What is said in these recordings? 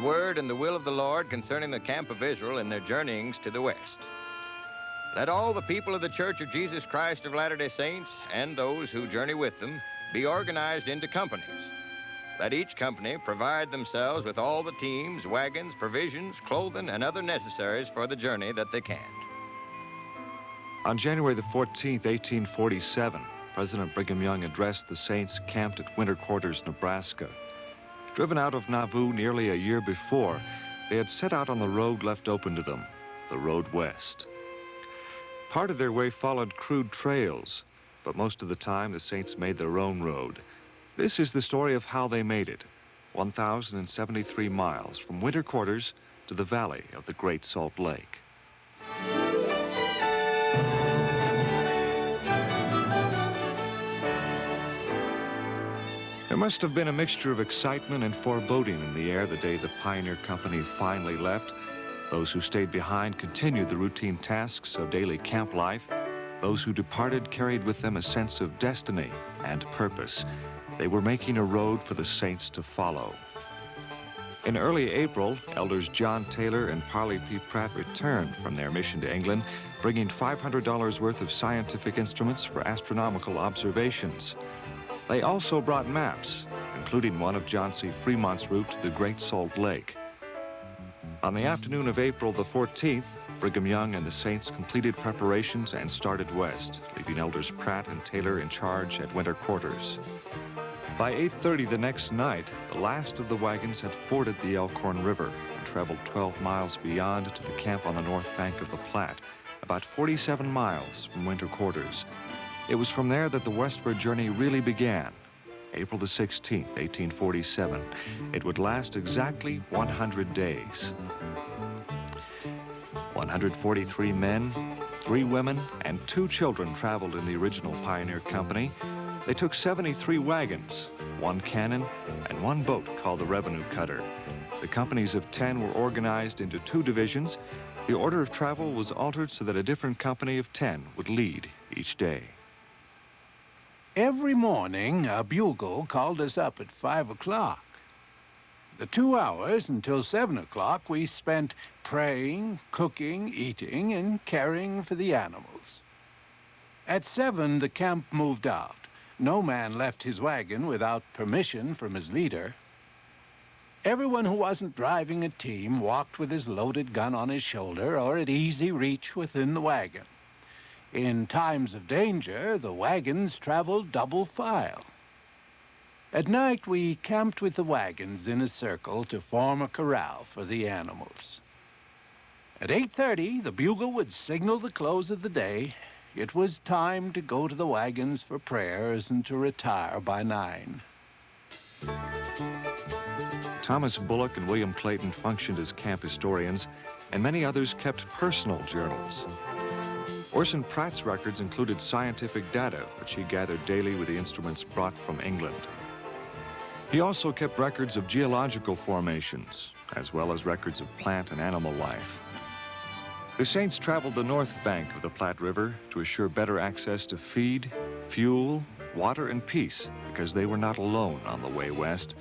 word and the will of the Lord concerning the camp of Israel in their journeyings to the west. Let all the people of the Church of Jesus Christ of Latter-day Saints and those who journey with them be organized into companies. Let each company provide themselves with all the teams, wagons, provisions, clothing, and other necessaries for the journey that they can. On January the 14th, 1847, President Brigham Young addressed the Saints camped at Winter Quarters, Nebraska. Driven out of Nauvoo nearly a year before, they had set out on the road left open to them, the road west. Part of their way followed crude trails, but most of the time the Saints made their own road. This is the story of how they made it, 1,073 miles from Winter Quarters to the valley of the Great Salt Lake. There must have been a mixture of excitement and foreboding in the air the day the Pioneer Company finally left. Those who stayed behind continued the routine tasks of daily camp life. Those who departed carried with them a sense of destiny and purpose. They were making a road for the Saints to follow. In early April, Elders John Taylor and Parley P. Pratt returned from their mission to England, bringing $500 worth of scientific instruments for astronomical observations. They also brought maps, including one of John C. Fremont's route to the Great Salt Lake. On the afternoon of April the 14th, Brigham Young and the Saints completed preparations and started west, leaving Elders Pratt and Taylor in charge at Winter Quarters. By 8:30 the next night, the last of the wagons had forded the Elkhorn River and traveled 12 miles beyond to the camp on the north bank of the Platte, about 47 miles from Winter Quarters. It was from there that the westward journey really began, April the 16th, 1847. It would last exactly 100 days. 143 men, 3 women, and 2 children traveled in the original Pioneer Company. They took 73 wagons, 1 cannon, and 1 boat called the Revenue Cutter. The companies of 10 were organized into 2 divisions. The order of travel was altered so that a different company of 10 would lead each day. Every morning, a bugle called us up at 5 o'clock. The 2 hours until 7 o'clock we spent praying, cooking, eating, and caring for the animals. At 7, the camp moved out. No man left his wagon without permission from his leader. Everyone who wasn't driving a team walked with his loaded gun on his shoulder or at easy reach within the wagon. In times of danger, the wagons traveled double file. At night, we camped with the wagons in a circle to form a corral for the animals. At 8:30, the bugle would signal the close of the day. It was time to go to the wagons for prayers and to retire by 9. Thomas Bullock and William Clayton functioned as camp historians, and many others kept personal journals. Orson Pratt's records included scientific data, which he gathered daily with the instruments brought from England. He also kept records of geological formations, as well as records of plant and animal life. The Saints traveled the north bank of the Platte River to assure better access to feed, fuel, water, and peace, because they were not alone on the way west.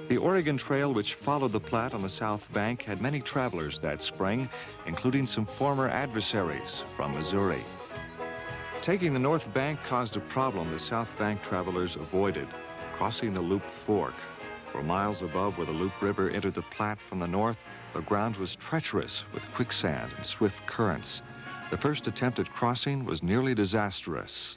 The Oregon Trail, which followed the Platte on the south bank, had many travelers that spring, including some former adversaries from Missouri. Taking the north bank caused a problem the south bank travelers avoided, crossing the Loop Fork. For miles above where the Loop River entered the Platte from the north, the ground was treacherous with quicksand and swift currents. The first attempt at crossing was nearly disastrous.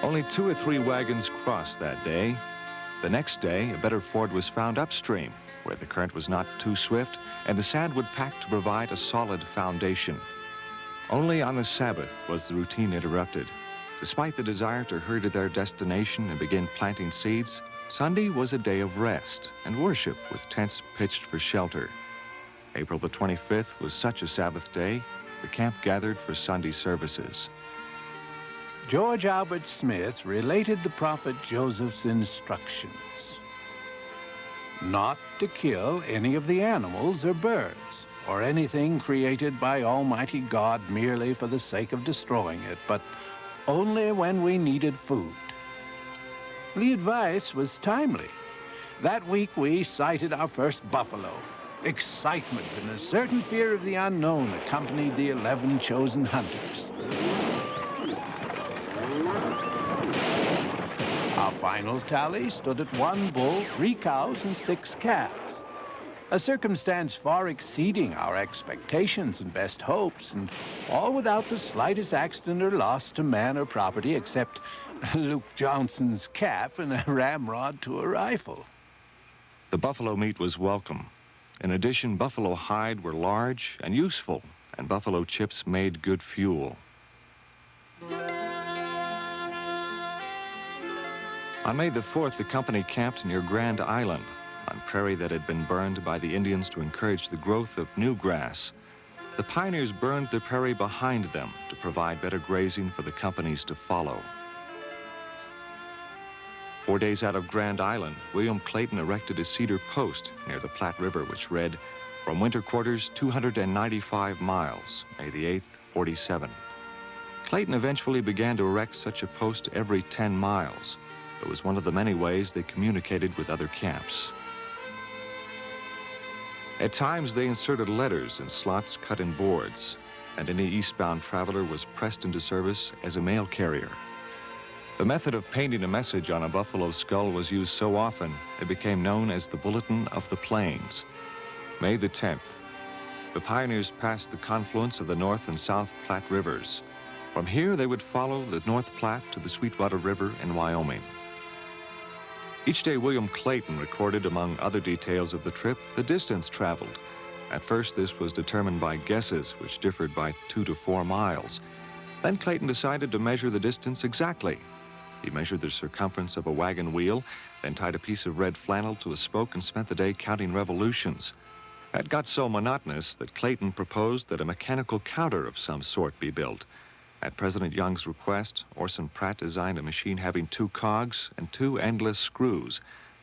Only 2 or 3 wagons crossed that day. The next day, a better ford was found upstream, where the current was not too swift, and the sand would pack to provide a solid foundation. Only on the Sabbath was the routine interrupted. Despite the desire to hurry to their destination and begin planting seeds, Sunday was a day of rest and worship with tents pitched for shelter. April the 25th was such a Sabbath day, the camp gathered for Sunday services. George Albert Smith related the prophet Joseph's instructions. not to kill any of the animals or birds, or anything created by Almighty God merely for the sake of destroying it, but only when we needed food. The advice was timely. That week we sighted our first buffalo. Excitement and a certain fear of the unknown accompanied the 11 chosen hunters. Our final tally stood at 1 bull, 3 cows, and 6 calves. A circumstance far exceeding our expectations and best hopes, and all without the slightest accident or loss to man or property except Luke Johnson's cap and a ramrod to a rifle. The buffalo meat was welcome. In addition, buffalo hide were large and useful, and buffalo chips made good fuel. On May the 4th, the company camped near Grand Island, on prairie that had been burned by the Indians to encourage the growth of new grass. The pioneers burned the prairie behind them to provide better grazing for the companies to follow. 4 days out of Grand Island, William Clayton erected a cedar post near the Platte River, which read, "From winter quarters, 295 miles, May the 8th, 47. Clayton eventually began to erect such a post every 10 miles. It was one of the many ways they communicated with other camps. At times, they inserted letters in slots cut in boards, and any eastbound traveler was pressed into service as a mail carrier. The method of painting a message on a buffalo skull was used so often, it became known as the Bulletin of the Plains. May the 10th, the pioneers passed the confluence of the North and South Platte Rivers. From here, they would follow the North Platte to the Sweetwater River in Wyoming. Each day, William Clayton recorded, among other details of the trip, the distance traveled. At first, this was determined by guesses, which differed by 2 to 4 miles. Then Clayton decided to measure the distance exactly. He measured the circumference of a wagon wheel, then tied a piece of red flannel to a spoke and spent the day counting revolutions. That got so monotonous that Clayton proposed that a mechanical counter of some sort be built. At President Young's request, Orson Pratt designed a machine having 2 cogs and 2 endless screws,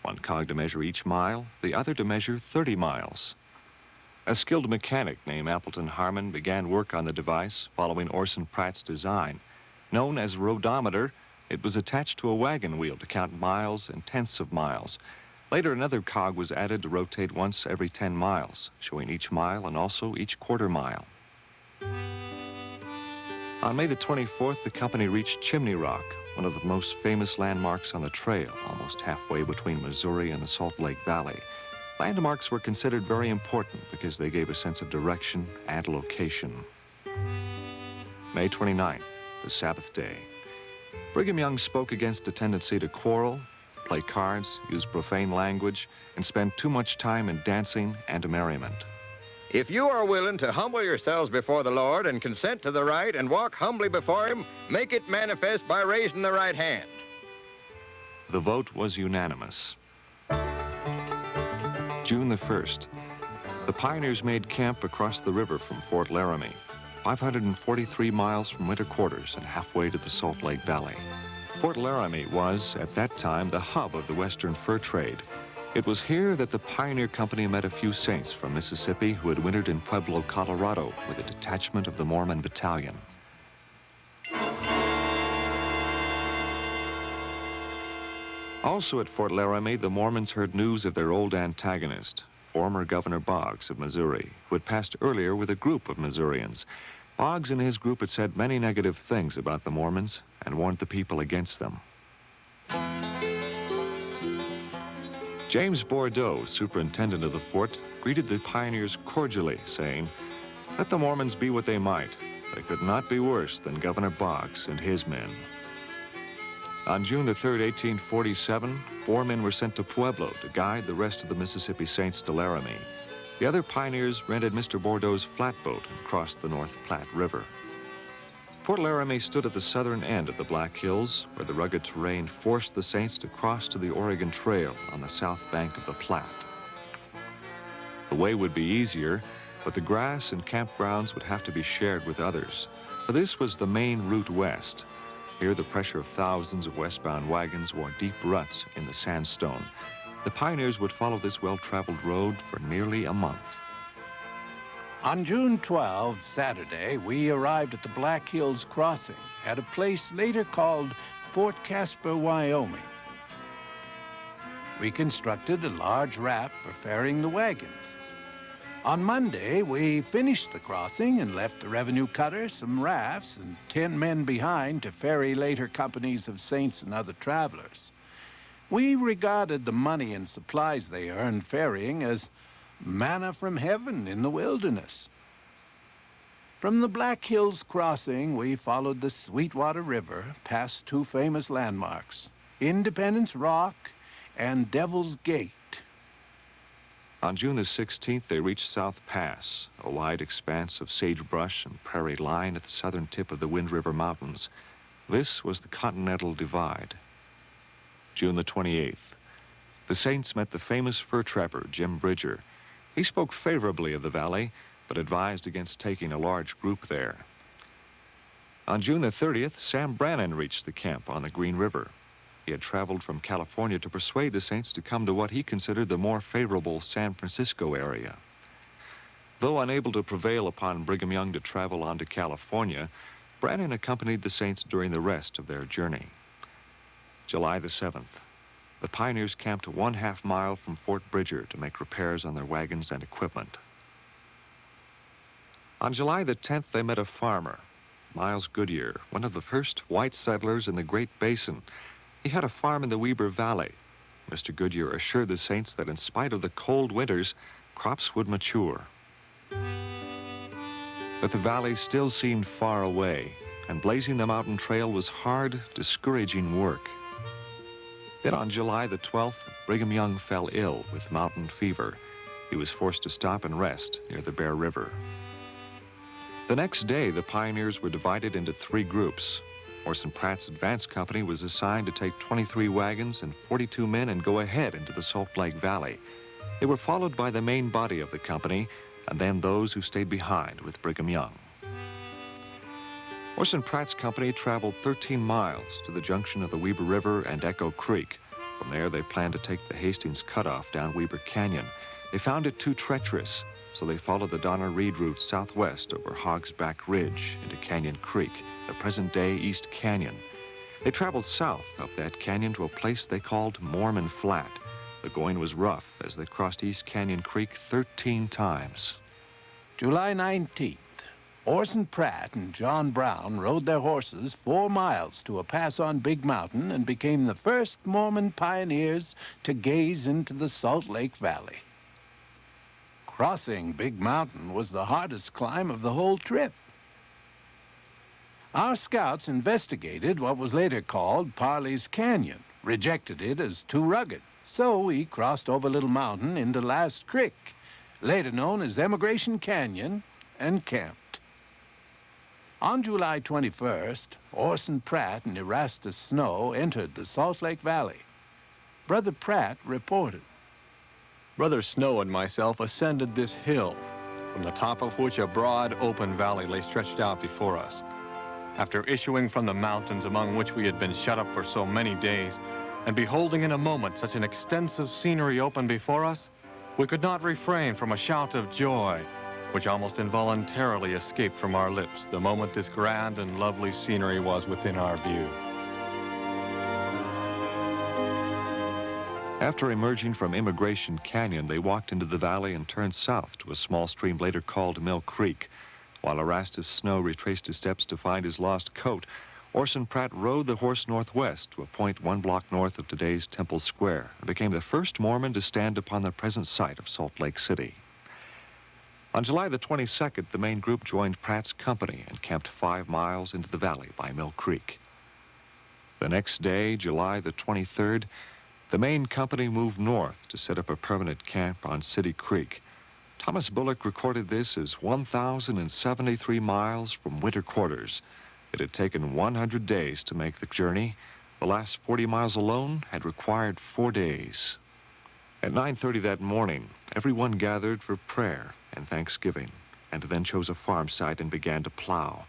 1 cog to measure each mile, the other to measure 30 miles. A skilled mechanic named Appleton Harmon began work on the device following Orson Pratt's design. Known as rodometer, it was attached to a wagon wheel to count miles and tenths of miles. Later, another cog was added to rotate once every 10 miles, showing each mile and also each quarter mile. On May the 24th, the company reached Chimney Rock, one of the most famous landmarks on the trail, almost halfway between Missouri and the Salt Lake Valley. Landmarks were considered very important because they gave a sense of direction and location. May 29th, the Sabbath day. Brigham Young spoke against a tendency to quarrel, play cards, use profane language, and spend too much time in dancing and merriment. If you are willing to humble yourselves before the Lord and consent to the right and walk humbly before him, make it manifest by raising the right hand. The vote was unanimous. June the 1st, the pioneers made camp across the river from Fort Laramie, 543 miles from winter quarters and halfway to the Salt Lake Valley. Fort Laramie was, at that time, the hub of the Western fur trade. It was here that the Pioneer Company met a few saints from Mississippi who had wintered in Pueblo, Colorado, with a detachment of the Mormon Battalion. Also at Fort Laramie, the Mormons heard news of their old antagonist, former Governor Boggs of Missouri, who had passed earlier with a group of Missourians. Boggs and his group had said many negative things about the Mormons and warned the people against them. James Bordeaux, superintendent of the fort, greeted the pioneers cordially, saying, "Let the Mormons be what they might. They could not be worse than Governor Boggs and his men." On June the 3rd, 1847, 4 men were sent to Pueblo to guide the rest of the Mississippi Saints to Laramie. The other pioneers rented Mr. Bordeaux's flatboat and crossed the North Platte River. Fort Laramie stood at the southern end of the Black Hills, where the rugged terrain forced the Saints to cross to the Oregon Trail on the south bank of the Platte. The way would be easier, but the grass and campgrounds would have to be shared with others. For this was the main route west. Here, the pressure of thousands of westbound wagons wore deep ruts in the sandstone. The pioneers would follow this well-traveled road for nearly a month. On June 12, Saturday, we arrived at the Black Hills Crossing at a place later called Fort Casper, Wyoming. We constructed a large raft for ferrying the wagons. On Monday, we finished the crossing and left the revenue cutter, some rafts, and 10 men behind to ferry later companies of saints and other travelers. We regarded the money and supplies they earned ferrying as manna from heaven in the wilderness. From the Black Hills Crossing, we followed the Sweetwater River past two famous landmarks, Independence Rock and Devil's Gate. On June the 16th, they reached South Pass, a wide expanse of sagebrush and prairie line at the southern tip of the Wind River Mountains. This was the Continental Divide. June the 28th, the Saints met the famous fur trapper, Jim Bridger. He spoke favorably of the valley, but advised against taking a large group there. On June the 30th, Sam Brannan reached the camp on the Green River. He had traveled from California to persuade the Saints to come to what he considered the more favorable San Francisco area. Though unable to prevail upon Brigham Young to travel on to California, Brannan accompanied the Saints during the rest of their journey. July the 7th, the pioneers camped 1/2 mile from Fort Bridger to make repairs on their wagons and equipment. On July the 10th, they met a farmer, Miles Goodyear, one of the first white settlers in the Great Basin. He had a farm in the Weber Valley. Mr. Goodyear assured the Saints that in spite of the cold winters, crops would mature. But the valley still seemed far away, and blazing the mountain trail was hard, discouraging work. Then on July the 12th, Brigham Young fell ill with mountain fever. He was forced to stop and rest near the Bear River. The next day, the pioneers were divided into 3 groups. Orson Pratt's advance company was assigned to take 23 wagons and 42 men and go ahead into the Salt Lake Valley. They were followed by the main body of the company, and then those who stayed behind with Brigham Young. Orson Pratt's company traveled 13 miles to the junction of the Weber River and Echo Creek. From there, they planned to take the Hastings Cutoff down Weber Canyon. They found it too treacherous, so they followed the Donner Reed route southwest over Hog's Back Ridge into Canyon Creek, the present-day East Canyon. They traveled south up that canyon to a place they called Mormon Flat. The going was rough as they crossed East Canyon Creek 13 times. July 19th, Orson Pratt and John Brown rode their horses 4 miles to a pass on Big Mountain and became the first Mormon pioneers to gaze into the Salt Lake Valley. Crossing Big Mountain was the hardest climb of the whole trip. Our scouts investigated what was later called Parley's Canyon, rejected it as too rugged, so we crossed over Little Mountain into Last Creek, later known as Emigration Canyon, and camped. On July 21st, Orson Pratt and Erastus Snow entered the Salt Lake Valley. Brother Pratt reported. Brother Snow and myself ascended this hill, from the top of which a broad, open valley lay stretched out before us. After issuing from the mountains among which we had been shut up for so many days, and beholding in a moment such an extensive scenery open before us, we could not refrain from a shout of joy, which almost involuntarily escaped from our lips the moment this grand and lovely scenery was within our view. After emerging from Immigration Canyon, they walked into the valley and turned south to a small stream later called Mill Creek. While Erastus Snow retraced his steps to find his lost coat, Orson Pratt rode the horse northwest to a point 1 block north of today's Temple Square and became the first Mormon to stand upon the present site of Salt Lake City. On July the 22nd, the main group joined Pratt's company and camped 5 miles into the valley by Mill Creek. The next day, July the 23rd, the main company moved north to set up a permanent camp on City Creek. Thomas Bullock recorded this as 1,073 miles from winter quarters. It had taken 100 days to make the journey. The last 40 miles alone had required 4 days. At 9:30 that morning, everyone gathered for prayer and thanksgiving, and then chose a farm site and began to plow.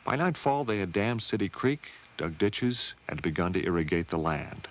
By nightfall, they had dammed City Creek, dug ditches, and begun to irrigate the land.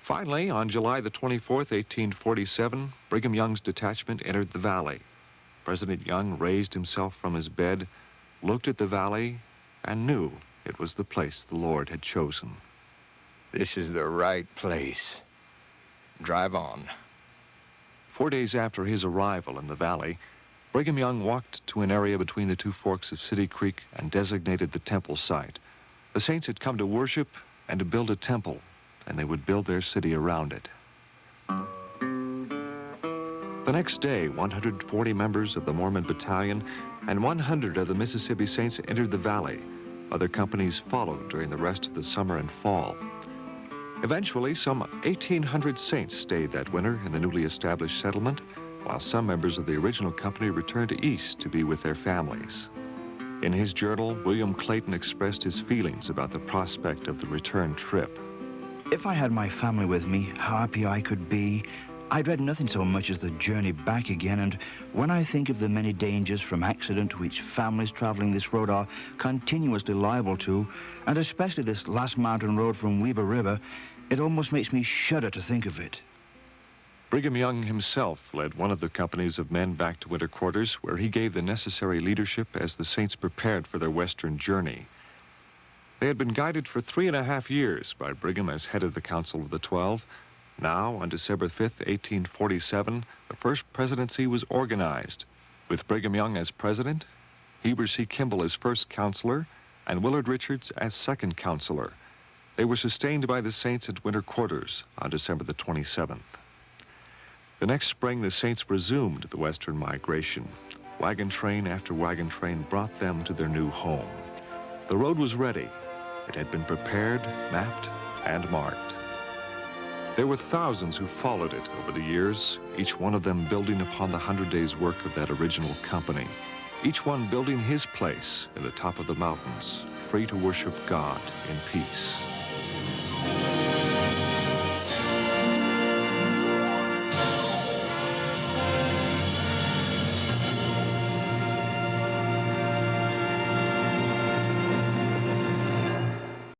Finally, on July the 24th, 1847, Brigham Young's detachment entered the valley. President Young raised himself from his bed, looked at the valley, and knew it was the place the Lord had chosen. This is the right place. Drive on. 4 days after his arrival in the valley, Brigham Young walked to an area between the two forks of City Creek and designated the temple site. The saints had come to worship and to build a temple, and they would build their city around it. The next day, 140 members of the Mormon Battalion and 100 of the Mississippi Saints entered the valley. Other companies followed during the rest of the summer and fall. Eventually, some 1,800 Saints stayed that winter in the newly established settlement, while some members of the original company returned east to be with their families. In his journal, William Clayton expressed his feelings about the prospect of the return trip. If I had my family with me, how happy I could be. I dread nothing so much as the journey back again, and when I think of the many dangers from accident which families traveling this road are continuously liable to, and especially this last mountain road from Weber River, it almost makes me shudder to think of it. Brigham Young himself led one of the companies of men back to winter quarters, where he gave the necessary leadership as the Saints prepared for their western journey. They had been guided for 3.5 years by Brigham as head of the Council of the 12. Now, on December 5th, 1847, the first presidency was organized, with Brigham Young as president, Heber C. Kimball as first counselor, and Willard Richards as second counselor. They were sustained by the Saints at winter quarters on December the 27th. The next spring, the Saints resumed the western migration. Wagon train after wagon train brought them to their new home. The road was ready. It had been prepared, mapped, and marked. There were thousands who followed it over the years, each one of them building upon the 100 days' work of that original company, each one building his place in the top of the mountains, free to worship God in peace.